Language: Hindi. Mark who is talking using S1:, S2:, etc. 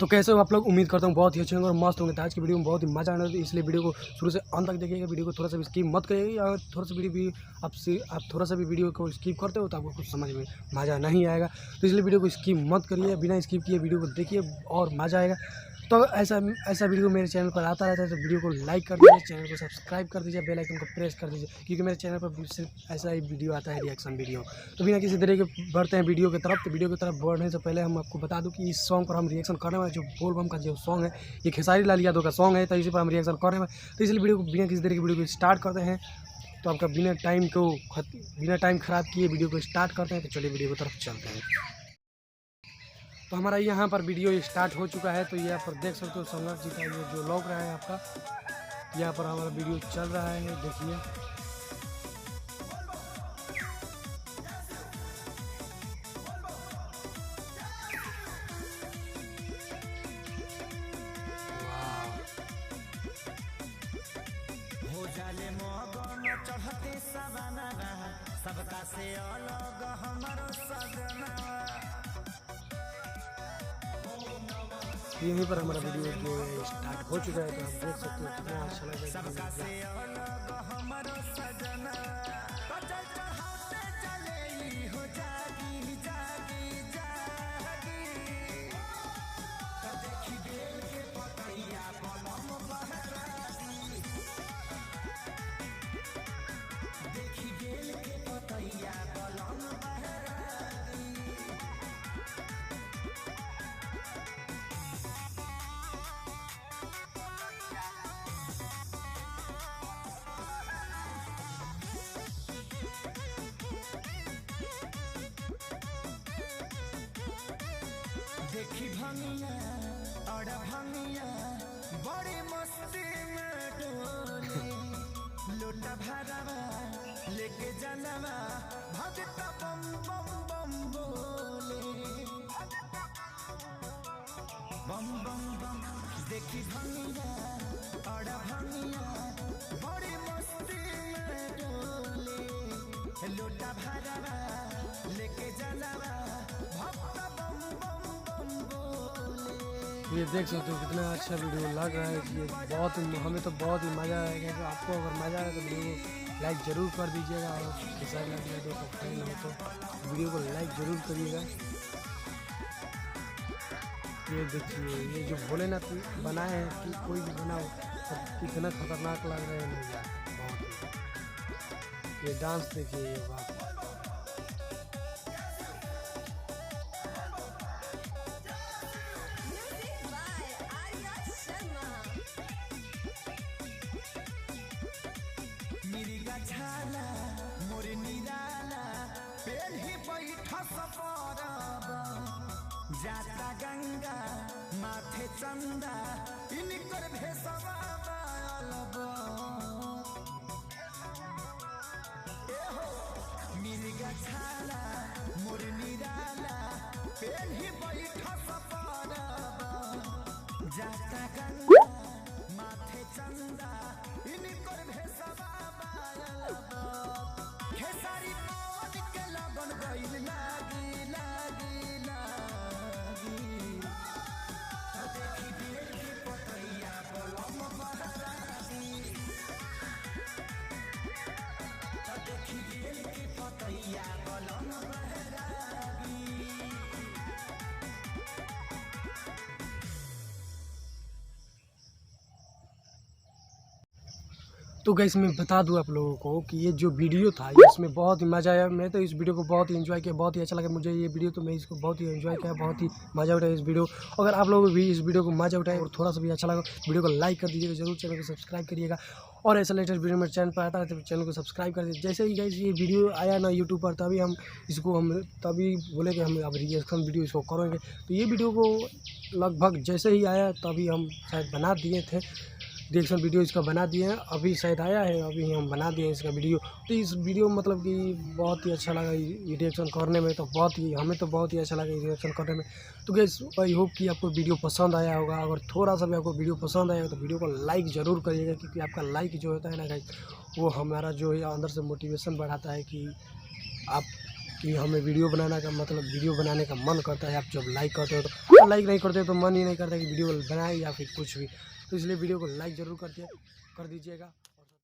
S1: तो कैसे हो आप लोग? उम्मीद करता हूँ बहुत ही अच्छे होंगे और मस्त होंगे। तो आज की वीडियो में बहुत ही मजा आने वाला है, इसलिए वीडियो को शुरू से अंत तक देखिएगा। वीडियो को थोड़ा सा भी स्किप मत करिएगा। और थोड़ा सा वीडियो भी आप थोड़ा सा भी वीडियो को स्किप करते हो तो आपको कुछ समझ में मज़ा नहीं आएगा। तो इसलिए वीडियो को स्किप मत करिए, बिना स्किप किए वीडियो को देखिए और मज़ा आएगा। तो ऐसा वीडियो मेरे चैनल पर आता रहता है, तो वीडियो को लाइक कर दीजिए, चैनल को सब्सक्राइब कर दीजिए, बेल आइकन को प्रेस कर दीजिए, क्योंकि मेरे चैनल पर सिर्फ ऐसा ही वीडियो आता है, रिएक्शन वीडियो। तो बिना किसी तरह के बढ़ते हैं वीडियो की तरफ। तो वीडियो की तरफ बढ़ने से पहले हम आपको बता दूं कि इस सॉन्ग पर हम रिएक्शन करने वाले, जो बोल बम का जो सॉन्ग है, ये खेसारी लाल यादव का सॉन्ग है, तो इसी पर हम रिएक्शन करने वाले। तो इसलिए वीडियो को बिना किसी तरह की वीडियो को स्टार्ट करते हैं। तो आपका बिना टाइम ख़राब किए वीडियो को स्टार्ट करते हैं। तो चलिए वीडियो की तरफ चलते हैं। तो हमारा यहाँ पर वीडियो स्टार्ट हो चुका है। तो यहाँ पर देख सकते हो संघर्ष जी का ये जो लॉग रहा है आपका, यहाँ पर हमारा वीडियो चल रहा है, देखिए।
S2: हो जाले मोहब्बत चढ़ते सवाना सबका से अलग हमारो सजना।
S1: यहीं पर हमारा वीडियो जो स्टार्ट हो चुका है। तो आप देख सकते हो कितना अच्छा लग रहा है।
S2: सबका से अलग हमारो सजना। चल चढ़ाते चले हो जागी जागी जागी। देखी बेल के पतैया बलम बहरागी। देखी बेल के पतैया बलम बहरागी। देखी भंगिया और भंगिया बड़ी मस्ती में डोले। लोटा भरवा लेके जनवा भगता बम बम बम बोले। बम बम बम देखी भंगिया और भंगिया बड़ी मस्ती में डोले। लोटा भरवा लेके जनवा भगता बम बम बम बोले।
S1: ये देख सकते हो कितना अच्छा वीडियो लग रहा है। ये बहुत हमें तो बहुत ही मज़ा आएगा। तो आपको अगर मज़ा आए तो वीडियो को लाइक ज़रूर कर दीजिएगा। और खेसारी लाल यादव का फैन हो तो वीडियो को लाइक ज़रूर करिएगा। ये देखिए, ये जो भोलेनाथ बनाए हैं कि कोई भी बनाओ, कितना खतरनाक लग रहा है नहीं यार, बहुत ही। ये डांस देखिए, ये बात
S2: मिरिगा छाला मोर निराला पेड़ ही बैठा सपरबा। जाता गंगा माथे चंदा इनकर भेसवा बालबा। मिरिगा छाला मोर निराला पेड़ ही बैठा सपरबा। जाता गंगा माथे चंदा इनकर भेसवा बालबा। खेसारी पवन के लगन गइल लागी लागी लागी। देखी बेल के पतैया बलम बहरागी। देखी बेल के पतैया बलम बहरागी।
S1: तो गाइस मैं बता दूं आप लोगों को कि ये जो वीडियो था इसमें बहुत ही मज़ा आया। मैं तो इस वीडियो को बहुत ही एंजॉय किया, बहुत ही अच्छा लगा मुझे ये वीडियो। तो मैं इसको बहुत ही एंजॉय किया, बहुत ही मज़ा उठाया इस वीडियो। अगर आप लोग भी इस वीडियो को मज़ा उठाए और थोड़ा सा भी अच्छा लगा, वीडियो को लाइक कर दीजिएगा ज़रूर, चैनल को सब्सक्राइब करिएगा। और ऐसा लेटेस्ट वीडियो मेरे चैनल पर आता है तो चैनल को सब्सक्राइब कर दीजिए। जैसे ही गाइस ये वीडियो आया ना यूट्यूब पर, तभी बोले कि हम अब रिएक्शन वीडियो इसको करेंगे। तो ये वीडियो को लगभग जैसे ही आया तभी हम शायद बना दिए थे, रिएक्शन वीडियो इसका बना दिए हैं। अभी शायद आया है, अभी हम बना दिए हैं इसका वीडियो। तो इस वीडियो मतलब कि बहुत ही अच्छा लगा ये रिएक्शन करने में। तो हमें तो बहुत ही अच्छा लगा ये रिएक्शन करने में। तो गाइस आई होप कि आपको वीडियो पसंद आया होगा। अगर थोड़ा सा भी आपको वीडियो पसंद आएगा तो वीडियो को लाइक ज़रूर करिएगा, क्योंकि आपका लाइक जो होता है ना गाइस, वो हमारा जो है अंदर से मोटिवेशन बढ़ाता है कि आप कि हमें वीडियो बनाने का मतलब वीडियो बनाने का मन करता है। आप जब लाइक करते हो तो लाइक नहीं करते हो तो मन ही नहीं करता कि वीडियो बनाए या फिर कुछ भी। तो इसलिए वीडियो को लाइक ज़रूर कर दीजिएगा।